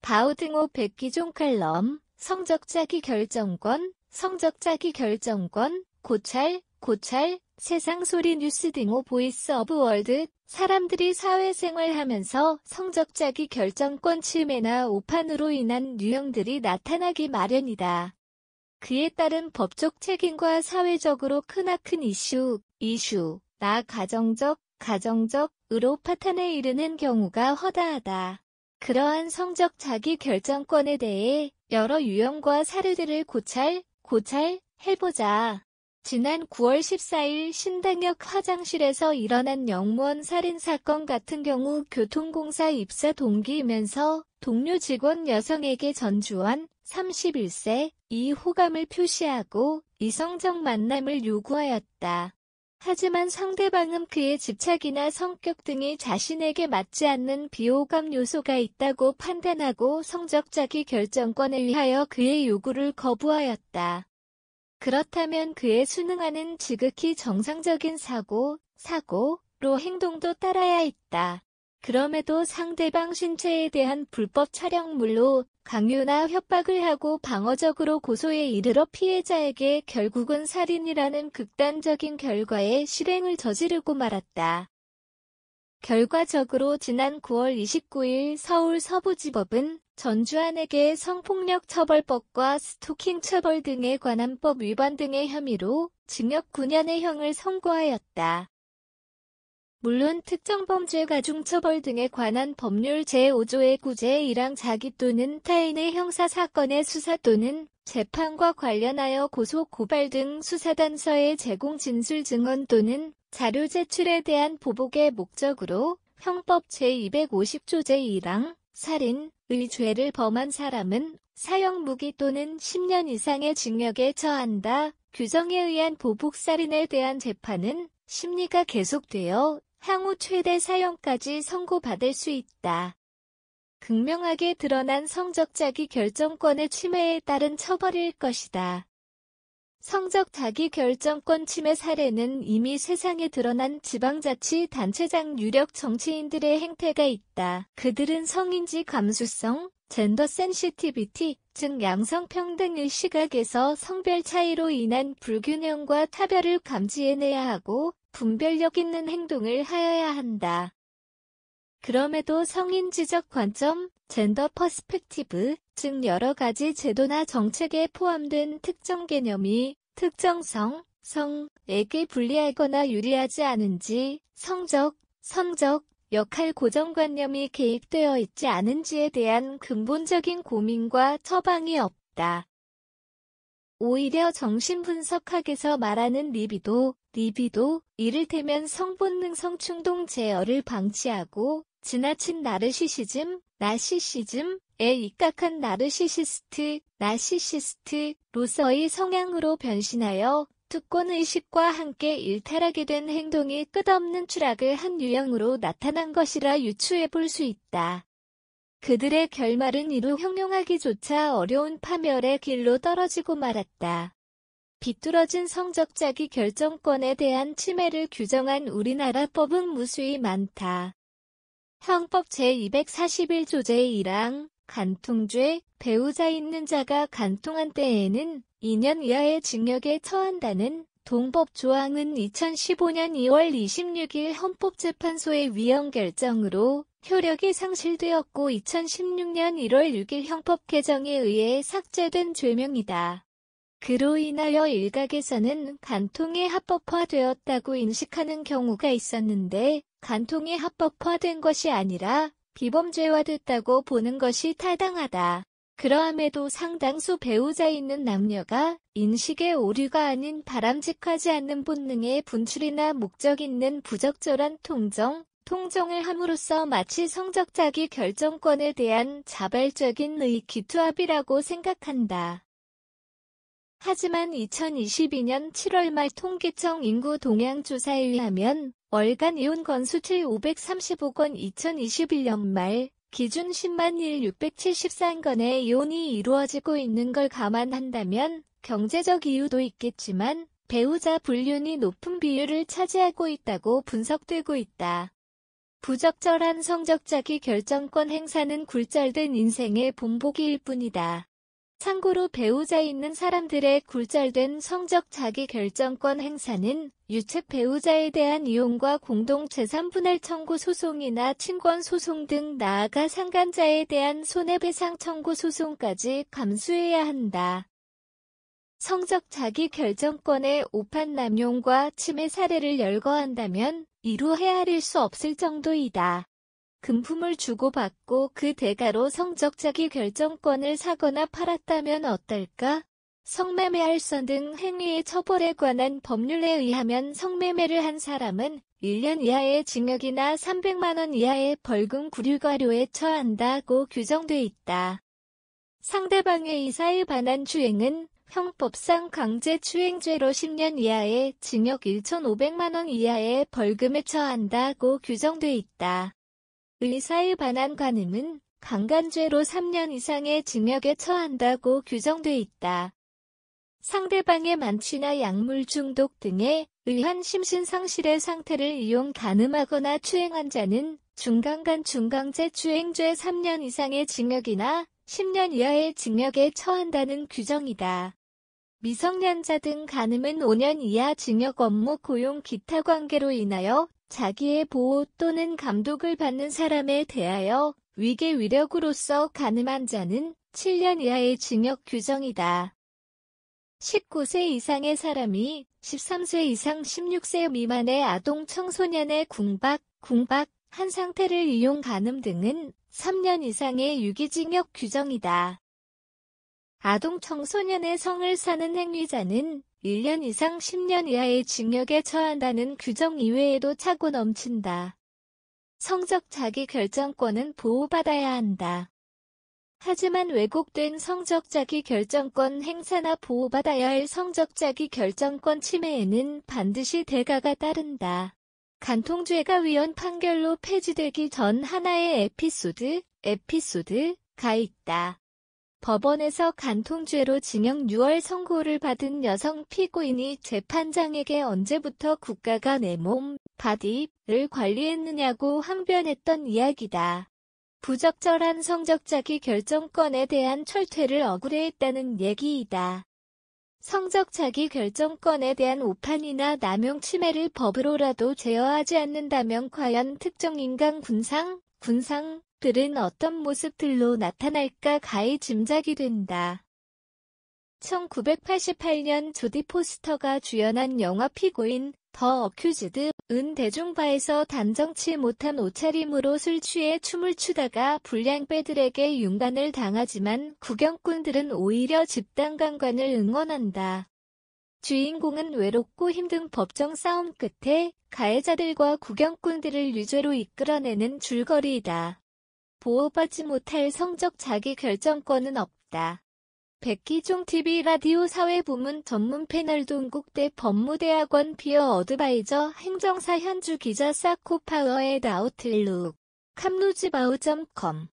바오등호 백기종 칼럼, 성적자기 결정권, 성적자기 결정권, 고찰, 세상소리 뉴스 등호 보이스 오브 월드, 사람들이 사회생활하면서 성적자기 결정권 침해나 오판으로 인한 유형들이 나타나기 마련이다. 그에 따른 법적 책임과 사회적으로 크나큰 이슈나 가정적으로 파탄에 이르는 경우가 허다하다. 그러한 성적 자기 결정권에 대해 여러 유형과 사례들을 고찰해보자. 지난 9월 14일 신당역 화장실에서 일어난 영무원 살인사건 같은 경우 교통공사 입사 동기이면서 동료 직원 여성에게 전주환 31세 이 호감을 표시하고 이성적 만남을 요구하였다. 하지만 상대방은 그의 집착이나 성격 등이 자신에게 맞지 않는 비호감 요소가 있다고 판단하고 성적 자기 결정권에 의하여 그의 요구를 거부하였다. 그렇다면 그의 순응하는 지극히 정상적인 사고로 행동도 따라야 했다. 그럼에도 상대방 신체에 대한 불법 촬영물로 강요나 협박을 하고 방어적으로 고소에 이르러 피해자에게 결국은 살인이라는 극단적인 결과의 실행을 저지르고 말았다. 결과적으로 지난 9월 29일 서울 서부지법은 전주환에게 성폭력처벌법과 스토킹처벌 등에 관한 법 위반 등의 혐의로 징역 9년의 형을 선고하였다. 물론 특정범죄 가중처벌 등에 관한 법률 제5조의 9제의 1항 자기 또는 타인의 형사사건의 수사 또는 재판과 관련하여 고소 고발 등 수사단서의 제공 진술 증언 또는 자료 제출에 대한 보복의 목적으로 형법 제250조 제1항 살인의 죄를 범한 사람은 사형무기 또는 10년 이상의 징역에 처한다. 규정에 의한 보복살인에 대한 재판은 심리가 계속되어 향후 최대 사형까지 선고받을 수 있다. 극명하게 드러난 성적 자기 결정권의 침해에 따른 처벌일 것이다. 성적 자기 결정권 침해 사례는 이미 세상에 드러난 지방자치단체장 유력 정치인들의 행태가 있다. 그들은 성인지 감수성, 젠더 센시티비티, 즉 양성평등의 시각에서 성별 차이로 인한 불균형과 타별을 감지해내야 하고 분별력 있는 행동을 하여야 한다. 그럼에도 성인지적 관점, 젠더 퍼스펙티브, 즉 여러 가지 제도나 정책에 포함된 특정 개념이 특정성, 성에게 불리하거나 유리하지 않은지, 성적, 역할 고정관념이 개입되어 있지 않은지에 대한 근본적인 고민과 처방이 없다. 오히려 정신분석학에서 말하는 리비도, 이를테면 성본능 성충동 제어를 방치하고 지나친 나르시시즘에 입각한 나르시시스트로서의 성향으로 변신하여 특권의식과 함께 일탈하게 된 행동이 끝없는 추락을 한 유형으로 나타난 것이라 유추해 볼 수 있다. 그들의 결말은 이루 형용하기조차 어려운 파멸의 길로 떨어지고 말았다. 비뚤어진 성적 자기 결정권에 대한 침해를 규정한 우리나라 법은 무수히 많다. 형법 제241조 제1항 간통죄, 배우자 있는 자가 간통한 때에는 2년 이하의 징역에 처한다는 동법 조항은 2015년 2월 26일 헌법재판소의 위헌 결정으로 효력이 상실되었고 2016년 1월 6일 형법 개정에 의해 삭제된 죄명이다. 그로 인하여 일각에서는 간통이 합법화되었다고 인식하는 경우가 있었는데 간통이 합법화된 것이 아니라 비범죄화됐다고 보는 것이 타당하다. 그러함에도 상당수 배우자 있는 남녀가 인식의 오류가 아닌 바람직하지 않는 본능의 분출이나 목적 있는 부적절한 통정을 함으로써 마치 성적 자기 결정권에 대한 자발적인 의기투합이라고 생각한다. 하지만 2022년 7월 말 통계청 인구 동향 조사에 의하면 월간 이혼 건수 535건 2021년 말 기준 10만 1,673건의 이혼이 이루어지고 있는 걸 감안한다면 경제적 이유도 있겠지만 배우자 불륜이 높은 비율을 차지하고 있다고 분석되고 있다. 부적절한 성적 자기 결정권 행사는 굴절된 인생의 본보기일 뿐이다. 참고로 배우자 있는 사람들의 굴절된 성적 자기 결정권 행사는 유책 배우자에 대한 이혼과 공동재산 분할 청구 소송이나 친권 소송 등 나아가 상간자에 대한 손해배상 청구 소송까지 감수해야 한다. 성적 자기 결정권의 오판 남용과 침해 사례를 열거한다면 이루 헤아릴 수 없을 정도이다. 금품을 주고받고 그 대가로 성적 자기 결정권을 사거나 팔았다면 어떨까? 성매매 알선 등 행위의 처벌에 관한 법률에 의하면 성매매를 한 사람은 1년 이하의 징역이나 300만 원 이하의 벌금 구류과료에 처한다고 규정돼 있다. 상대방의 이사에 반한 추행은 형법상 강제추행죄로 10년 이하의 징역 1,500만 원 이하의 벌금에 처한다고 규정돼 있다. 의사에 반한 간음은 강간죄로 3년 이상의 징역에 처한다고 규정돼 있다. 상대방의 만취나 약물 중독 등에 의한 심신 상실의 상태를 이용 간음하거나 추행한 자는 중강간 중강제 추행죄 3년 이상의 징역이나 10년 이하의 징역에 처한다는 규정이다. 미성년자 등 간음은 5년 이하 징역 업무 고용 기타 관계로 인하여 자기의 보호 또는 감독을 받는 사람에 대하여 위계 위력으로서 간음한 자는 7년 이하의 징역 규정이다. 19세 이상의 사람이 13세 이상 16세 미만의 아동 청소년의 궁박, 한 상태를 이용 간음 등은 3년 이상의 유기징역 규정이다. 아동 청소년의 성을 사는 행위자는 1년 이상 10년 이하의 징역에 처한다는 규정 이외에도 차고 넘친다. 성적 자기 결정권은 보호받아야 한다. 하지만 왜곡된 성적 자기 결정권 행사나 보호받아야 할 성적 자기 결정권 침해에는 반드시 대가가 따른다. 간통죄가 위헌 판결로 폐지되기 전 하나의 에피소드가 있다. 법원에서 간통죄로 징역 6월 선고를 받은 여성 피고인이 재판장에게 언제부터 국가가 내 몸, 바디를 관리했느냐고 항변했던 이야기다. 부적절한 성적 자기 결정권에 대한 철퇴를 억울해했다는 얘기이다. 성적 자기 결정권에 대한 오판이나 남용 침해를 법으로라도 제어하지 않는다면 과연 특정 인간 군상들은 어떤 모습들로 나타날까 가히 짐작이 된다. 1988년 조디 포스터가 주연한 영화 피고인 더 어큐즈드은 대중바에서 단정치 못한 옷차림으로 술 취해 춤을 추다가 불량배들에게 윤관을 당하지만 구경꾼들은 오히려 집단강간을 응원한다. 주인공은 외롭고 힘든 법정 싸움 끝에 가해자들과 구경꾼들을 유죄로 이끌어내는 줄거리이다. 보호받지 못할 성적 자기 결정권은 없다. 백기종 TV 라디오 사회부문 전문 패널 동국대 법무대학원 피어 어드바이저 행정사 현주 기자 사코파워의 아웃룩 캄루즈바우.com